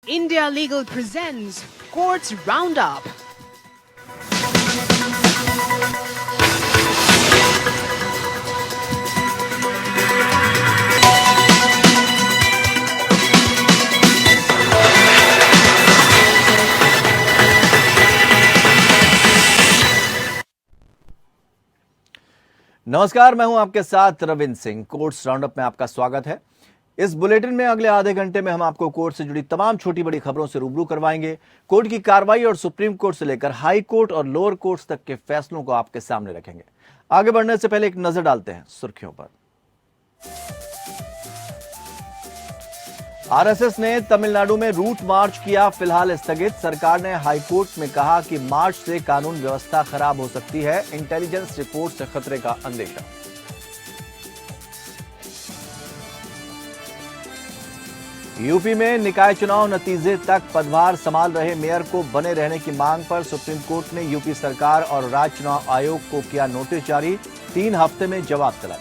India Legal presents Courts Roundup. नमस्कार, मैं हूं आपके साथ रविंद्र सिंह। कोर्ट्स राउंडअप में आपका स्वागत है। इस बुलेटिन में अगले आधे घंटे में हम आपको कोर्ट से जुड़ी तमाम छोटी बड़ी खबरों से रूबरू करवाएंगे। कोर्ट की कार्रवाई और सुप्रीम कोर्ट से लेकर हाई कोर्ट और लोअर कोर्ट्स तक के फैसलों को आपके सामने रखेंगे। आगे बढ़ने से पहले एक नजर डालते हैं सुर्खियों पर। आरएसएस ने तमिलनाडु में रूट मार्च किया फिलहाल स्थगित। सरकार ने हाईकोर्ट में कहा कि मार्च से कानून व्यवस्था खराब हो सकती है। इंटेलिजेंस रिपोर्ट से खतरे का अंदेशा। यूपी में निकाय चुनाव नतीजे तक पदभार संभाल रहे मेयर को बने रहने की मांग पर सुप्रीम कोर्ट ने यूपी सरकार और राज्य चुनाव आयोग को किया नोटिस जारी। 3 हफ्ते में जवाब तलब।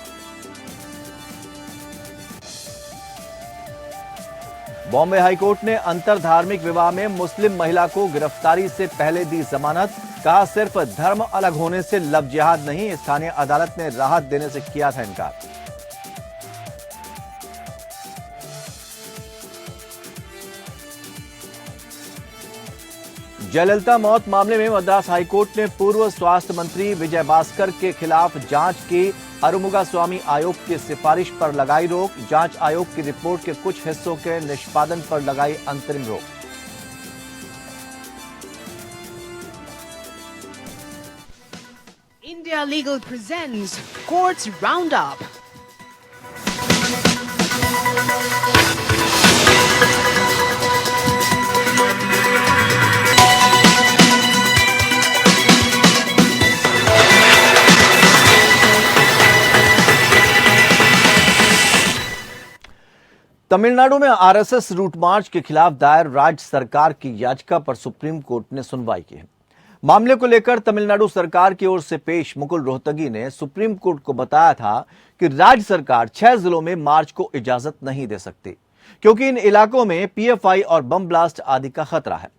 बॉम्बे हाईकोर्ट ने अंतर धार्मिक विवाह में मुस्लिम महिला को गिरफ्तारी से पहले दी जमानत। कहा सिर्फ धर्म अलग होने से लव जिहाद नहीं। स्थानीय अदालत ने राहत देने से किया था इनकार। जयललिता मौत मामले में मद्रास हाईकोर्ट ने पूर्व स्वास्थ्य मंत्री विजय भास्कर के खिलाफ जांच की। अरुमुगा स्वामी आयोग की सिफारिश पर लगाई रोक। जांच आयोग की रिपोर्ट के कुछ हिस्सों के निष्पादन पर लगाई अंतरिम रोक। India Legal presents Courts Roundup. Tamil Nadu में आरएसएस रूट मार्च के खिलाफ दायर राज्य सरकार की याचिका पर सुप्रीम कोर्ट ने सुनवाई की है। मामले को लेकर तमिलनाडु सरकार की ओर से पेश मुकुल रोहतगी ने सुप्रीम कोर्ट को बताया था कि राज्य सरकार 6 जिलों में मार्च को इजाजत नहीं दे सकती क्योंकि इन इलाकों में पीएफआई और बम ब्लास्ट आदि का खतरा है।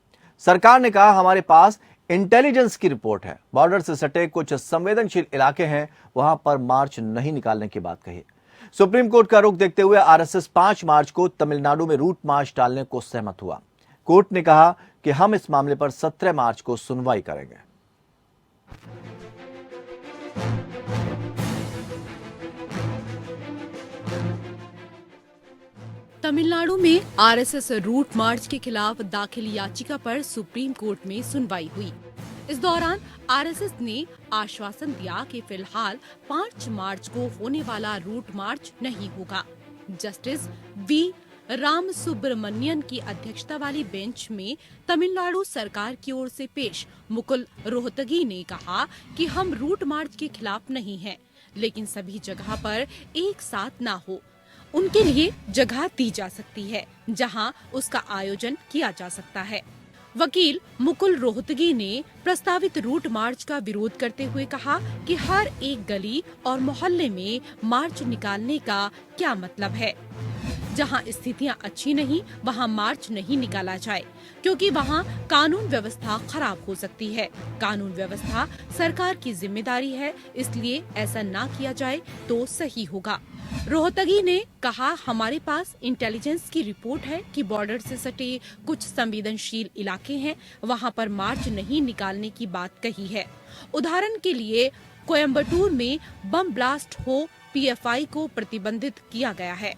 सरकार ने कहा हमारे पास इंटेलिजेंस की रिपोर्ट है। बॉर्डर से सटे कुछ संवेदनशील इलाके हैं, वहां पर मार्च नहीं निकालने की बात कही। सुप्रीम कोर्ट का रुख देखते हुए आरएसएस 5 मार्च को तमिलनाडु में रूट मार्च टालने को सहमत हुआ। कोर्ट ने कहा कि हम इस मामले पर 17 मार्च को सुनवाई करेंगे। तमिलनाडु में आरएसएस रूट मार्च के खिलाफ दाखिल याचिका पर सुप्रीम कोर्ट में सुनवाई हुई। इस दौरान आरएसएस ने आश्वासन दिया कि फिलहाल 5 मार्च को होने वाला रूट मार्च नहीं होगा। जस्टिस वी राम सुब्रमण्यन की अध्यक्षता वाली बेंच में तमिलनाडु सरकार की ओर से पेश मुकुल रोहतगी ने कहा कि हम रूट मार्च के खिलाफ नहीं हैं, लेकिन सभी जगह पर एक साथ ना हो। उनके लिए जगह दी जा सकती है जहां उसका आयोजन किया जा सकता है। वकील मुकुल रोहतगी ने प्रस्तावित रूट मार्च का विरोध करते हुए कहा कि हर एक गली और मोहल्ले में मार्च निकालने का क्या मतलब है। जहां स्थितियां अच्छी नहीं वहां मार्च नहीं निकाला जाए क्योंकि वहां कानून व्यवस्था खराब हो सकती है। कानून व्यवस्था सरकार की जिम्मेदारी है, इसलिए ऐसा ना किया जाए तो सही होगा। रोहतगी ने कहा हमारे पास इंटेलिजेंस की रिपोर्ट है कि बॉर्डर से सटे कुछ संवेदनशील इलाके हैं, वहां पर मार्च नहीं निकालने की बात कही है। उदाहरण के लिए कोयम्बटूर में बम ब्लास्ट हो पीएफआई को प्रतिबंधित किया गया है।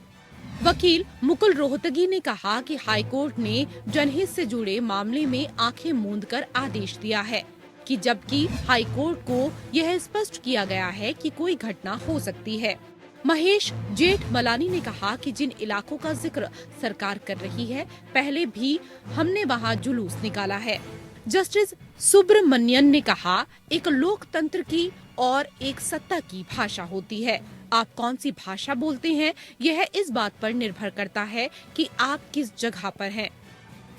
वकील मुकुल रोहतगी ने कहा कि हाईकोर्ट ने जनहित से जुड़े मामले में आंखें मूंद कर आदेश दिया है कि जबकि हाईकोर्ट को यह स्पष्ट किया गया है कि कोई घटना हो सकती है। महेश जेठमलानी ने कहा कि जिन इलाकों का जिक्र सरकार कर रही है, पहले भी हमने वहां जुलूस निकाला है। जस्टिस सुब्रमण्यन ने कहा एक लोकतंत्र की और एक सत्ता की भाषा होती है। आप कौन सी भाषा बोलते हैं, यह इस बात पर निर्भर करता है कि आप किस जगह पर हैं।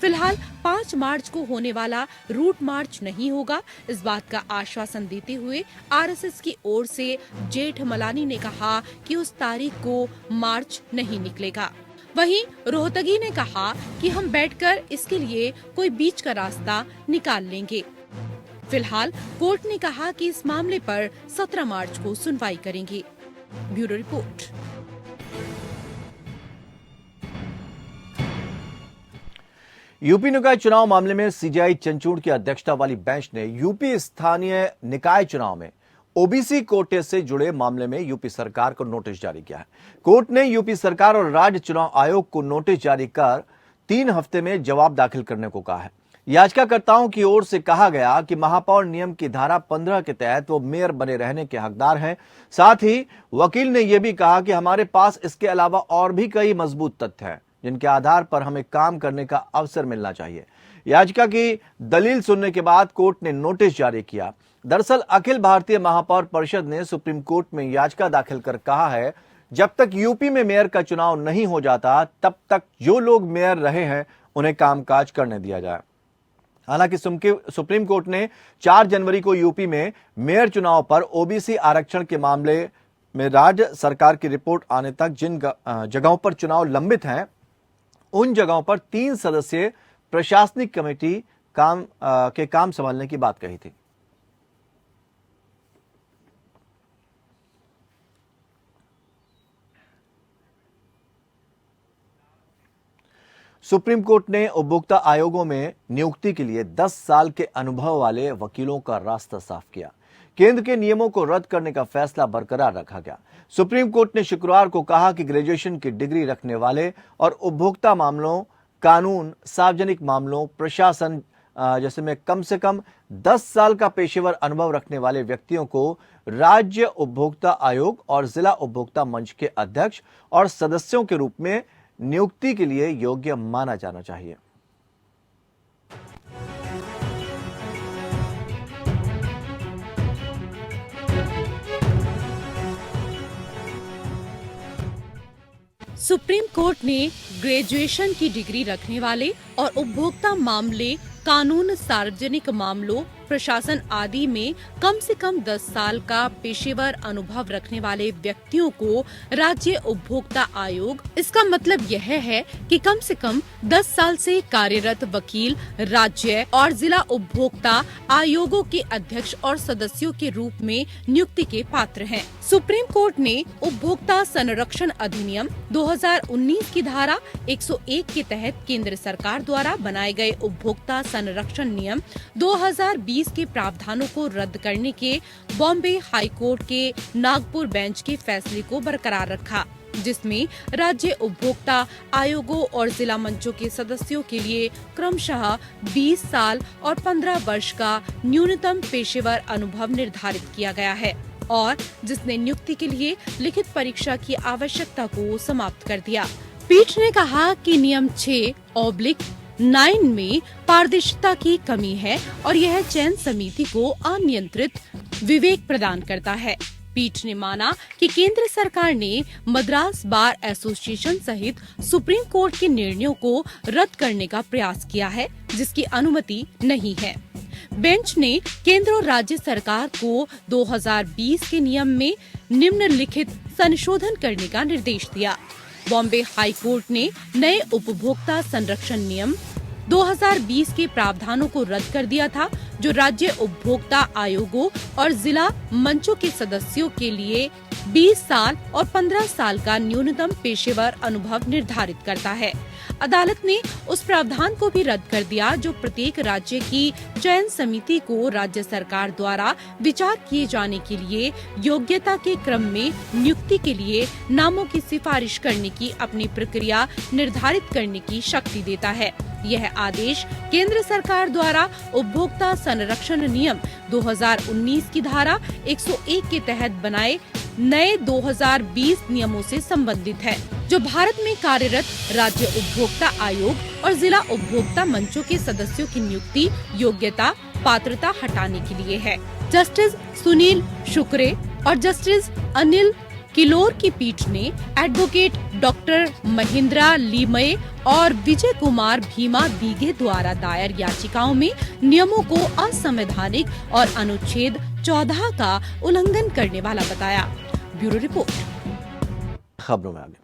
फिलहाल 5 मार्च को होने वाला रूट मार्च नहीं होगा, इस बात का आश्वासन देते हुए आरएसएस की ओर से जेठमलानी ने कहा कि उस तारीख को मार्च नहीं निकलेगा। वहीं रोहतगी ने कहा कि हम बैठकर इसके लिए कोई बीच का रास्ता निकाल लेंगे। फिलहाल कोर्ट ने कहा कि इस मामले पर 17 मार्च को सुनवाई करेंगे। Bureau report. यूपी निकाय चुनाव मामले में सीजेआई चंचूड़ की अध्यक्षता वाली बेंच ने यूपी स्थानीय निकाय चुनाव में ओबीसी कोटे से जुड़े मामले में यूपी सरकार को नोटिस जारी किया है। कोर्ट ने यूपी सरकार और राज्य चुनाव आयोग को नोटिस जारी कर 3 हफ्ते में जवाब दाखिल करने को कहा है। याचिकाकर्ताओं की ओर से कहा गया कि महापौर नियम की धारा 15 के तहत वो मेयर बने रहने के हकदार हैं। साथ ही वकील ने यह भी कहा कि हमारे पास इसके अलावा और भी कई मजबूत तथ्य हैं जिनके आधार पर हमें काम करने का अवसर मिलना चाहिए। याचिका की दलील सुनने के बाद कोर्ट ने नोटिस जारी किया। दरअसल अखिल भारतीय महापौर परिषद ने सुप्रीम कोर्ट में याचिका दाखिल कर कहा है, जब तक यूपी में मेयर का चुनाव नहीं हो जाता तब तक जो लोग मेयर रहे हैं उन्हें कामकाज करने दिया जाए। हालांकि सुप्रीम कोर्ट ने 4 जनवरी को यूपी में मेयर चुनाव पर ओबीसी आरक्षण के मामले में राज्य सरकार की रिपोर्ट आने तक जिन जगहों पर चुनाव लंबित हैं उन जगहों पर 3 सदस्यीय प्रशासनिक कमेटी काम संभालने की बात कही थी। सुप्रीम कोर्ट ने उपभोक्ता आयोगों में नियुक्ति के लिए 10 साल के अनुभव वाले वकीलों का रास्ता साफ किया। केंद्र के नियमों को रद्द करने का फैसला बरकरार रखा गया। सुप्रीम कोर्ट ने शुक्रवार को कहा कि ग्रेजुएशन की डिग्री रखने वाले और उपभोक्ता मामलों, कानून, सार्वजनिक मामलों, प्रशासन जैसे में कम से कम 10 साल का पेशेवर अनुभव रखने वाले व्यक्तियों को राज्य उपभोक्ता आयोग और जिला उपभोक्ता मंच के अध्यक्ष और सदस्यों के रूप में नियुक्ति के लिए योग्य माना जाना चाहिए। सुप्रीम कोर्ट ने ग्रेजुएशन की डिग्री रखने वाले और उपभोक्ता मामले, कानून, सार्वजनिक मामलों, प्रशासन आदि में कम से कम 10 साल का पेशेवर अनुभव रखने वाले व्यक्तियों को राज्य उपभोक्ता आयोग, इसका मतलब यह है कि कम से कम 10 साल से कार्यरत वकील राज्य और जिला उपभोक्ता आयोगों के अध्यक्ष और सदस्यों के रूप में नियुक्ति के पात्र हैं। सुप्रीम कोर्ट ने उपभोक्ता संरक्षण अधिनियम 2019 की धारा 101 के तहत केंद्र सरकार द्वारा बनाए गए उपभोक्ता संरक्षण नियम 2020 के प्रावधानों को रद्द करने के बॉम्बे हाई कोर्ट के नागपुर बेंच के फैसले को बरकरार रखा, जिसमें राज्य उपभोक्ता आयोगों और जिला मंचों के सदस्यों के लिए क्रमशः 20 साल और 15 वर्ष का न्यूनतम पेशेवर अनुभव निर्धारित किया गया है और जिसने नियुक्ति के लिए लिखित परीक्षा की आवश्यकता को समाप्त कर दिया। पीठ ने कहा कि नियम 6/9 में पारदर्शिता की कमी है और यह चयन समिति को अनियंत्रित विवेक प्रदान करता है। पीठ ने माना कि केंद्र सरकार ने मद्रास बार एसोसिएशन सहित सुप्रीम कोर्ट के निर्णयों को रद्द करने का प्रयास किया है, जिसकी अनुमति नहीं है। बेंच ने केंद्र और राज्य सरकार को 2020 के नियम में निम्नलिखित संशोधन करने का निर्देश दिया। बॉम्बे हाई कोर्ट ने नए उपभोक्ता संरक्षण नियम 2020 के प्रावधानों को रद्द कर दिया था, जो राज्य उपभोक्ता आयोगों और जिला मंचों के सदस्यों के लिए 20 साल और 15 साल का न्यूनतम पेशेवर अनुभव निर्धारित करता है। अदालत ने उस प्रावधान को भी रद्द कर दिया जो प्रत्येक राज्य की चयन समिति को राज्य सरकार द्वारा विचार किए जाने के लिए योग्यता के क्रम में नियुक्ति के लिए नामों की सिफारिश करने की अपनी प्रक्रिया निर्धारित करने की शक्ति देता है। यह आदेश केंद्र सरकार द्वारा उपभोक्ता संरक्षण नियम 2019 की धारा 101 के तहत बनाए नए 2020 नियमों से संबंधित है, जो भारत में कार्यरत राज्य उपभोक्ता आयोग और जिला उपभोक्ता मंचों के सदस्यों की नियुक्ति, योग्यता, पात्रता हटाने के लिए है। जस्टिस सुनील शुक्रे और जस्टिस अनिल किलोर की पीठ ने एडवोकेट डॉक्टर महेंद्रा लीमये और विजय कुमार भीमा दीगे द्वारा दायर याचिकाओं में नियमों को असंवैधानिक और अनुच्छेद 14 का उल्लंघन करने वाला बताया। Bureau report. खबरों में आगे,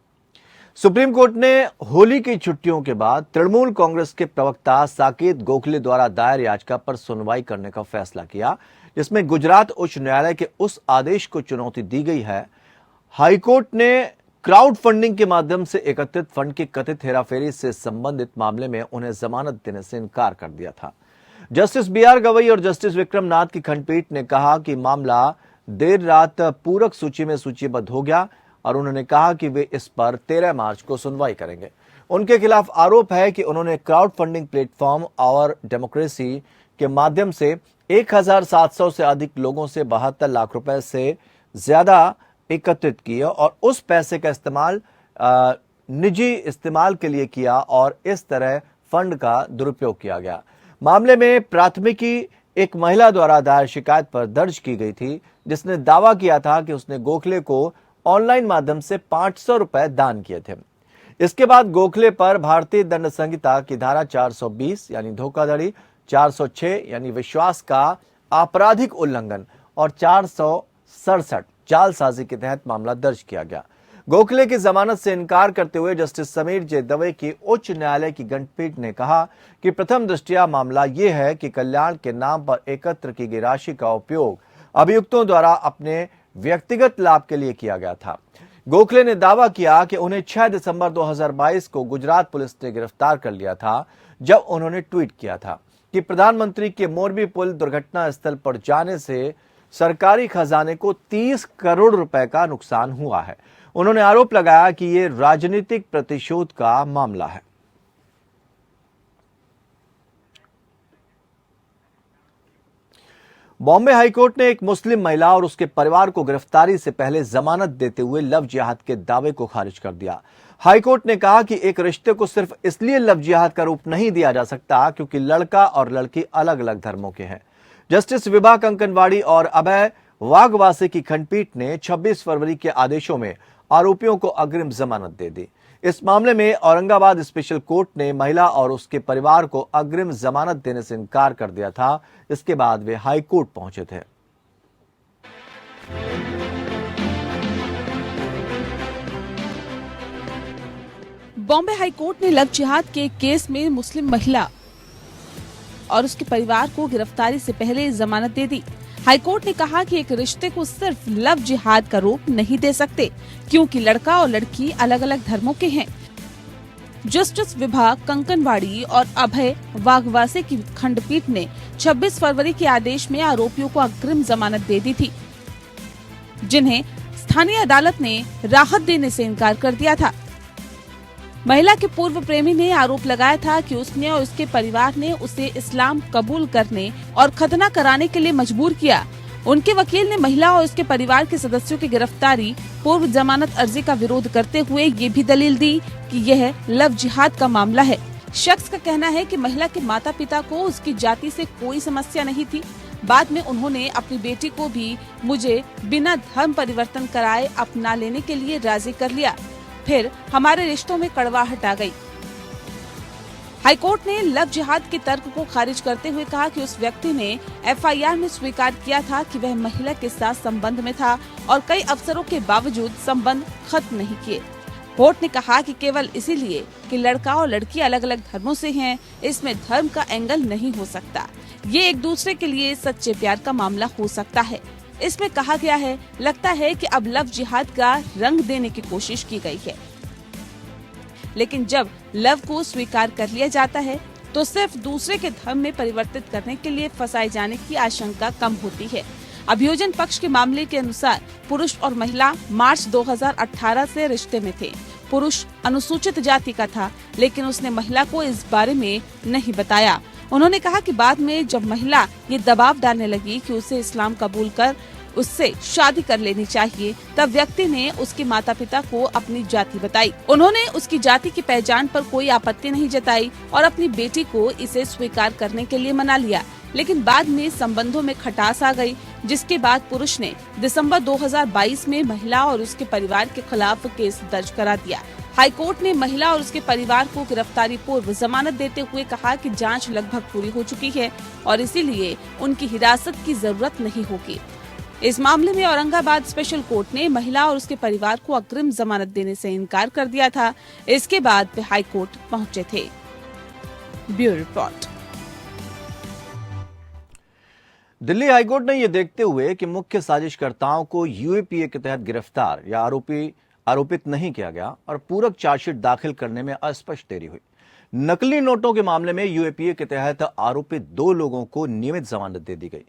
सुप्रीम कोर्ट ने होली की छुट्टियों के बाद तृणमूल कांग्रेस के प्रवक्ता साकेत गोखले द्वारा दायर याचिका पर सुनवाई करने का फैसला किया, जिसमें गुजरात उच्च न्यायालय के उस आदेश को चुनौती दी गई है। हाईकोर्ट ने क्राउड फंडिंग के माध्यम से एकत्रित फंड की कथित हेराफेरी से संबंधित मामले में उन्हें जमानत देने से इनकार कर दिया था। जस्टिस BR गवई और जस्टिस विक्रम नाथ की खंडपीठ ने कहा कि मामला देर रात पूरक सूची में सूचीबद्ध हो गया और उन्होंने कहा कि वे इस पर 13 मार्च को सुनवाई करेंगे। उनके खिलाफ आरोप है कि उन्होंने क्राउड फंडिंग प्लेटफॉर्म और डेमोक्रेसी के माध्यम से 1700 से अधिक लोगों से 72 लाख रुपए से ज्यादा एकत्रित किए और उस पैसे का इस्तेमाल निजी इस्तेमाल के लिए किया और इस तरह फंड का दुरुपयोग किया गया। मामले में प्राथमिकी एक महिला द्वारा दायर शिकायत पर दर्ज की गई थी, जिसने दावा किया था कि उसने गोखले को ऑनलाइन माध्यम से 500 रुपए दान किए थे। इसके बाद गोखले पर भारतीय दंड संहिता की धारा 420 यानी धोखाधड़ी, 406 यानी विश्वास का आपराधिक उल्लंघन और 467 जालसाजी के तहत मामला दर्ज किया गया। गोखले की जमानत से इनकार करते हुए जस्टिस समीर जे दवे की उच्च न्यायालय की खंडपीठ ने कहा कि प्रथम दृष्टया मामला यह है कि कल्याण के नाम पर एकत्र की गई राशि का उपयोग अभियुक्तों द्वारा अपने व्यक्तिगत लाभ के लिए किया गया था। गोखले ने दावा किया कि उन्हें 6 दिसंबर 2022 को गुजरात पुलिस ने गिरफ्तार कर लिया था, जब उन्होंने ट्वीट किया था कि प्रधानमंत्री के मोरबी पुल दुर्घटना स्थल पर जाने से सरकारी खजाने को 30 करोड़ रुपए का नुकसान हुआ है। उन्होंने आरोप लगाया कि यह राजनीतिक प्रतिशोध का मामला है। बॉम्बे हाईकोर्ट ने एक मुस्लिम महिला और उसके परिवार को गिरफ्तारी से पहले जमानत देते हुए लव जिहाद के दावे को खारिज कर दिया। हाईकोर्ट ने कहा कि एक रिश्ते को सिर्फ इसलिए लव जिहाद का रूप नहीं दिया जा सकता क्योंकि लड़का और लड़की अलग अलग धर्मों के हैं। जस्टिस विभा कंकनवाड़ी और अभय वाघवासे की खंडपीठ ने 26 फरवरी के आदेशों में आरोपियों को अग्रिम जमानत दे दी। इस मामले में औरंगाबाद स्पेशल कोर्ट ने महिला और उसके परिवार को अग्रिम जमानत देने से इनकार कर दिया था। इसके बाद वे हाई कोर्ट पहुंचे थे। बॉम्बे हाईकोर्ट ने लव जिहाद के केस में मुस्लिम महिला और उसके परिवार को गिरफ्तारी से पहले जमानत दे दी। हाईकोर्ट ने कहा कि एक रिश्ते को सिर्फ लव जिहाद का रूप नहीं दे सकते क्योंकि लड़का और लड़की अलग अलग धर्मों के हैं। जस्टिस विभा कंकनवाड़ी और अभय वाघवासे की खंडपीठ ने 26 फरवरी के आदेश में आरोपियों को अग्रिम जमानत दे दी थी, जिन्हें स्थानीय अदालत ने राहत देने से इनकार कर दिया था। महिला के पूर्व प्रेमी ने आरोप लगाया था कि उसने और उसके परिवार ने उसे इस्लाम कबूल करने और खतना कराने के लिए मजबूर किया। उनके वकील ने महिला और उसके परिवार के सदस्यों की गिरफ्तारी पूर्व जमानत अर्जी का विरोध करते हुए ये भी दलील दी कि यह लव जिहाद का मामला है। शख्स का कहना है कि महिला के माता पिता को उसकी जाति से कोई समस्या नहीं थी। बाद में उन्होंने अपनी बेटी को भी मुझे बिना धर्म परिवर्तन कराए अपना लेने के लिए राजी कर लिया। फिर हमारे रिश्तों में कड़वाहट आ गई। हाईकोर्ट ने लव जिहाद के तर्क को खारिज करते हुए कहा कि उस व्यक्ति ने FIR में स्वीकार किया था कि वह महिला के साथ संबंध में था और कई अवसरों के बावजूद संबंध खत्म नहीं किए। कोर्ट ने कहा कि केवल इसीलिए कि लड़का और लड़की अलग अलग धर्मों से हैं, इसमें धर्म का एंगल नहीं हो सकता। ये एक दूसरे के लिए सच्चे प्यार का मामला हो सकता है। इसमें कहा गया है, लगता है कि अब लव जिहाद का रंग देने की कोशिश की गई है, लेकिन जब लव को स्वीकार कर लिया जाता है तो सिर्फ दूसरे के धर्म में परिवर्तित करने के लिए फंसाए जाने की आशंका कम होती है। अभियोजन पक्ष के मामले के अनुसार पुरुष और महिला मार्च 2018 से रिश्ते में थे। पुरुष अनुसूचित जाति का था, लेकिन उसने महिला को इस बारे में नहीं बताया। उन्होंने कहा कि बाद में जब महिला ये दबाव डालने लगी कि उसे इस्लाम कबूल कर उससे शादी कर लेनी चाहिए, तब व्यक्ति ने उसके माता पिता को अपनी जाति बताई। उन्होंने उसकी जाति की पहचान पर कोई आपत्ति नहीं जताई और अपनी बेटी को इसे स्वीकार करने के लिए मना लिया, लेकिन बाद में संबंधों में खटास आ गई, जिसके बाद पुरुष ने दिसंबर 2022 में महिला और उसके परिवार के खिलाफ केस दर्ज करा दिया। हाईकोर्ट ने महिला और उसके परिवार को गिरफ्तारी पूर्व जमानत देते हुए कहा कि जांच लगभग पूरी हो चुकी है और इसीलिए उनकी हिरासत की जरूरत नहीं होगी। इस मामले में औरंगाबाद स्पेशल कोर्ट ने महिला और उसके परिवार को अग्रिम जमानत देने से इनकार कर दिया था। इसके बाद वे हाई कोर्ट पहुंचे थे। Bureau report. दिल्ली हाईकोर्ट ने यह देखते हुए कि मुख्य साजिशकर्ताओं को यूएपीए के तहत गिरफ्तार या आरोपित नहीं किया गया और पूरक चार्जशीट दाखिल करने में अस्पष्ट देरी हुई। नकली नोटों के मामले में यूएपीए के तहत आरोपित 2 लोगों को नियमित जमानत दे दी गई।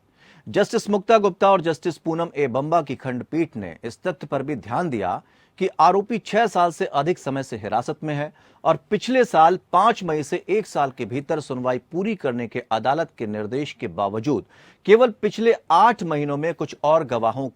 जस्टिस मुक्ता गुप्ता और जस्टिस पूनम ए बंबा की खंडपीठ ने इस तथ्य पर भी ध्यान दिया कि आरोपी 6 साल से अधिक समय से हिरासत में है और पिछले साल 5 मई से 1 साल के भीतर सुनवाई पूरी करने के अदालत के निर्देश के बावजूद केवल पिछले 8 महीनों में कुछ और गवाहों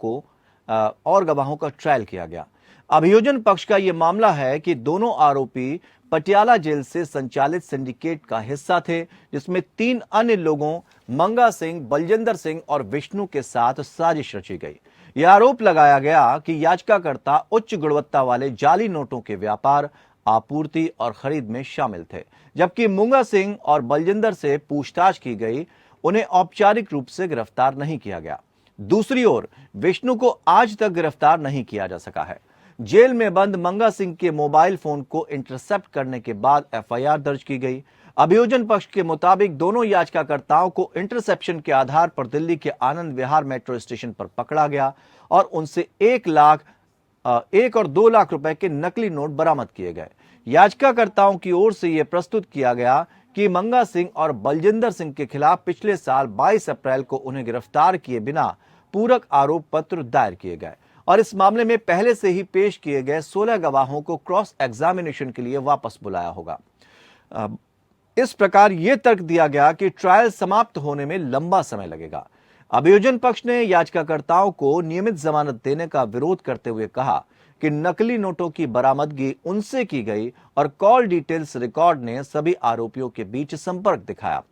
का ट्रायल किया गया। अभियोजन पक्ष का यह मामला है कि दोनों आरोपी पटियाला जेल से संचालित सिंडिकेट का हिस्सा थे, जिसमें 3 अन्य लोगों मंगा सिंह, बलजिंदर सिंह और विष्णु के साथ साजिश रची गई। यह आरोप लगाया गया कि याचिकाकर्ता उच्च गुणवत्ता वाले जाली नोटों के व्यापार, आपूर्ति और खरीद में शामिल थे, जबकि मंगा सिंह और बलजिंदर से पूछताछ की गई, उन्हें औपचारिक रूप से गिरफ्तार नहीं किया गया। दूसरी ओर विष्णु को आज तक गिरफ्तार नहीं किया जा सका है। जेल में बंद मंगा सिंह के मोबाइल फोन को इंटरसेप्ट करने के बाद एफआईआर दर्ज की गई। अभियोजन पक्ष के मुताबिक दोनों याचिकाकर्ताओं को इंटरसेप्शन के आधार पर दिल्ली के आनंद विहार मेट्रो स्टेशन पर पकड़ा गया और उनसे 1 और 2 लाख रुपए के नकली नोट बरामद किए गए। याचिकाकर्ताओं की ओर से यह प्रस्तुत किया गया कि मंगा सिंह और बलजिंदर सिंह के खिलाफ पिछले साल 22 अप्रैल को उन्हें गिरफ्तार किए बिना पूरक आरोप पत्र दायर किए गए और इस मामले में पहले से ही पेश किए गए 16 गवाहों को क्रॉस एग्जामिनेशन के लिए वापस बुलाया होगा। इस प्रकार यह तर्क दिया गया कि ट्रायल समाप्त होने में लंबा समय लगेगा। अभियोजन पक्ष ने याचिकाकर्ताओं को नियमित जमानत देने का विरोध करते हुए कहा कि नकली नोटों की बरामदगी उनसे की गई और कॉल डिटेल्स रिकॉर्ड ने सभी आरोपियों के बीच संपर्क दिखाया।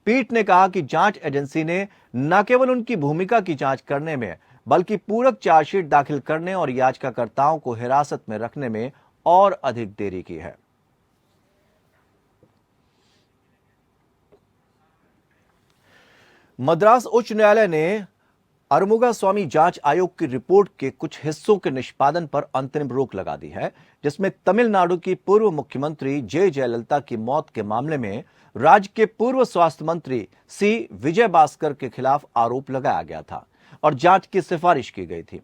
पीठ ने कहा कि जांच एजेंसी ने न केवल उनकी भूमिका की जांच करने में बल्कि पूरक चार्जशीट दाखिल करने और याचिकाकर्ताओं को हिरासत में रखने में और अधिक देरी की है। मद्रास उच्च न्यायालय ने अरमुगा स्वामी जांच आयोग की रिपोर्ट के कुछ हिस्सों के निष्पादन पर अंतरिम रोक लगा दी है, जिसमें तमिलनाडु की पूर्व मुख्यमंत्री जे जयललिता की मौत के मामले में राज्य के पूर्व स्वास्थ्य मंत्री सी विजयभास्कर के खिलाफ आरोप लगाया गया था और जांच की सिफारिश की गई थी।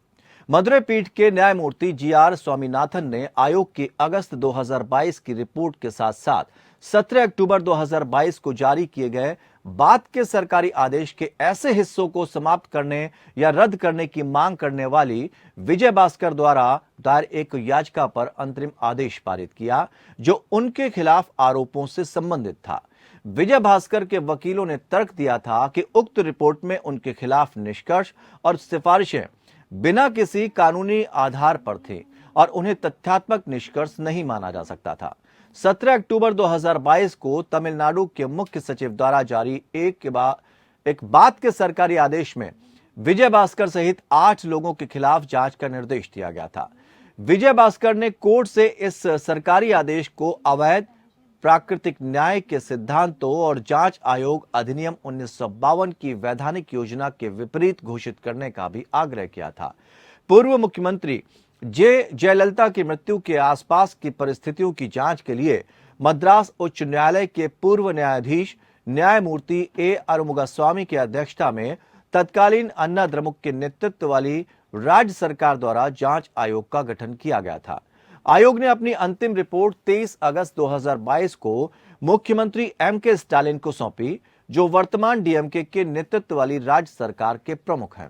मदुरै पीठ के न्यायमूर्ति जीआर स्वामीनाथन ने आयोग की अगस्त 2022 की रिपोर्ट के साथ साथ 17 अक्टूबर 2022 को जारी किए गए बाद के सरकारी आदेश के ऐसे हिस्सों को समाप्त करने या रद्द करने की मांग करने वाली विजयभास्कर द्वारा दायर एक याचिका पर अंतरिम आदेश पारित किया, जो उनके खिलाफ आरोपों से संबंधित था। विजयभास्कर के वकीलों ने तर्क दिया था कि उक्त रिपोर्ट में उनके खिलाफ निष्कर्ष और सिफारिशें बिना किसी कानूनी आधार पर थी और उन्हें तथ्यात्मक निष्कर्ष नहीं माना जा सकता था। 17 अक्टूबर 2022 को तमिलनाडु के मुख्य सचिव द्वारा जारी एक बाद के सरकारी आदेश में विजयभास्कर सहित 8 लोगों के खिलाफ जांच का निर्देश दिया गया था। विजयभास्कर ने कोर्ट से इस सरकारी आदेश को अवैध, प्राकृतिक न्याय के सिद्धांतों और जांच आयोग अधिनियम 1952 की वैधानिक योजना के विपरीत घोषित करने का भी आग्रह किया था। पूर्व मुख्यमंत्री जे जयललिता की मृत्यु के आसपास की परिस्थितियों की जांच के लिए मद्रास उच्च न्यायालय के पूर्व न्यायाधीश न्यायमूर्ति ए अरमुगास्वामी की अध्यक्षता में तत्कालीन अन्ना द्रमुक के नेतृत्व वाली राज्य सरकार द्वारा जांच आयोग का गठन किया गया था। आयोग ने अपनी अंतिम रिपोर्ट 23 अगस्त 2022 को मुख्यमंत्री एम.के. स्टालिन को सौंपी, जो वर्तमान डीएमके के नेतृत्व वाली राज्य सरकार के प्रमुख हैं।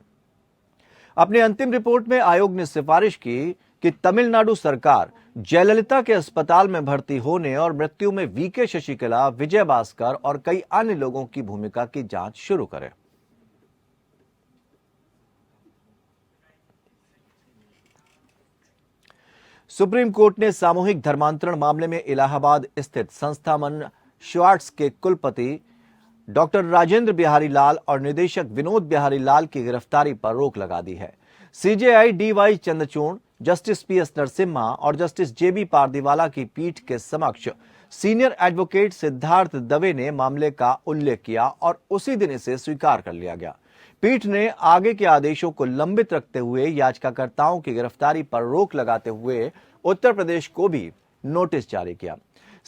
अपनी अंतिम रिपोर्ट में आयोग ने सिफारिश की कि तमिलनाडु सरकार जयललिता के अस्पताल में भर्ती होने और मृत्यु में वीके शशिकला, विजयभास्कर और कई अन्य लोगों की भूमिका की जांच शुरू करे। सुप्रीम कोर्ट ने सामूहिक धर्मांतरण मामले में इलाहाबाद स्थित संस्थान श्वार्ट्ज के कुलपति डॉक्टर राजेंद्र बिहारी लाल और निदेशक विनोद बिहारी लाल की गिरफ्तारी पर रोक लगा दी है। CJI DY Chandrachud, justice PS Narasimha और जस्टिस जेबी पारदीवाला की पीठ के समक्ष सीनियर एडवोकेट सिद्धार्थ दवे ने मामले का उल्लेख किया और उसी दिन इसे स्वीकार कर लिया गया। पीठ ने आगे के आदेशों को लंबित रखते हुए याचिकाकर्ताओं की गिरफ्तारी पर रोक लगाते हुए उत्तर प्रदेश को भी नोटिस जारी किया।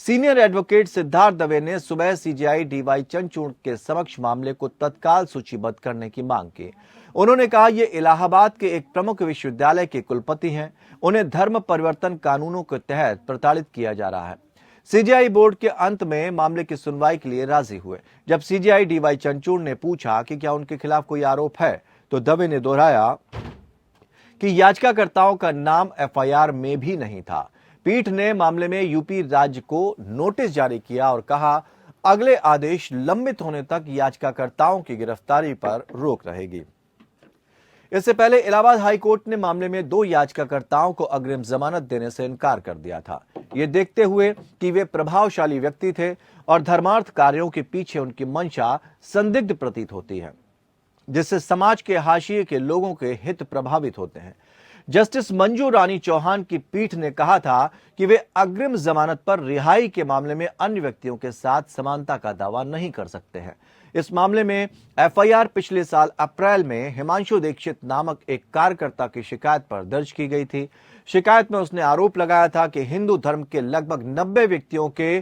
सीनियर एडवोकेट सिद्धार्थ दवे ने सुबह सीजेआई डीवाई चंद्रचूड़ के समक्ष मामले को तत्काल सूचीबद्ध करने की मांग की। उन्होंने कहा, ये इलाहाबाद के एक प्रमुख विश्वविद्यालय के कुलपति हैं, उन्हें धर्म परिवर्तन कानूनों के तहत प्रताड़ित किया जा रहा है। सीजेआई बोर्ड के अंत में मामले की सुनवाई के लिए राजी हुए। जब सीजेआई डीवाई चंद्रचूड़ ने पूछा कि क्या उनके खिलाफ कोई आरोप है, तो दवे ने दोहराया कि याचिकाकर्ताओं का नाम एफआईआर में भी नहीं था। पीठ ने मामले में यूपी राज्य को नोटिस जारी किया और कहा, अगले आदेश लंबित होने तक याचिकाकर्ताओं की गिरफ्तारी पर रोक रहेगी। इससे पहले इलाहाबाद हाई कोर्ट ने मामले में 2 याचिकाकर्ताओं को अग्रिम जमानत देने से इनकार कर दिया था, ये देखते हुए कि वे प्रभावशाली व्यक्ति थे और धर्मार्थ कार्यों के पीछे उनकी मंशा संदिग्ध प्रतीत होती है, जिससे समाज के हाशिए के लोगों के हित प्रभावित होते हैं। जस्टिस मंजू रानी चौहान की पीठ ने कहा था कि वे अग्रिम जमानत पर रिहाई के मामले में अन्य व्यक्तियों के साथ समानता का दावा नहीं कर सकते हैं। इस मामले में एफआईआर पिछले साल अप्रैल में हिमांशु दीक्षित नामक एक कार्यकर्ता की शिकायत पर दर्ज की गई थी। शिकायत में उसने आरोप लगाया था कि हिंदू धर्म के लगभग 90 व्यक्तियों के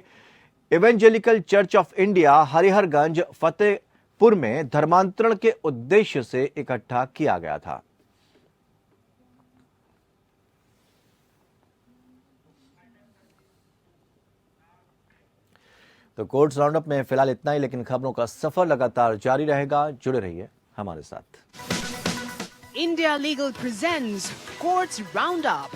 evangelical church of India Hariharganj Fatehpur में धर्मांतरण के उद्देश्य से इकट्ठा किया गया था। तो कोर्ट्स राउंडअप में फिलहाल इतना ही, लेकिन खबरों का सफर लगातार जारी रहेगा। जुड़े रहिए हमारे साथ। India Legal presents Courts Roundup.